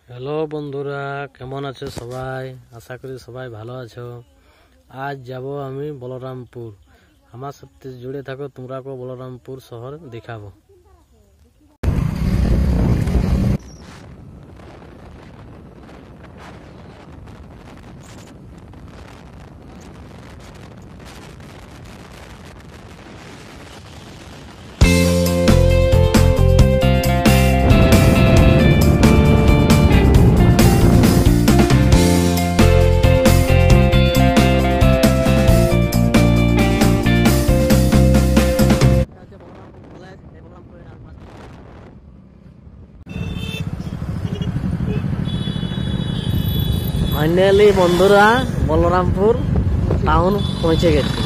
Hello বন্ধুরা, কেমন আছো সবাই? আশা করি সবাই ভালো আছো। আজ যাব আমি বলরামপুর। আমার সাথে জুড়ে থাকো, তোমরাকে বলরামপুর শহর দেখাবো। ফাইনালি বন্ধুরা বলরামপুর টাউন পৌঁছে গেছে।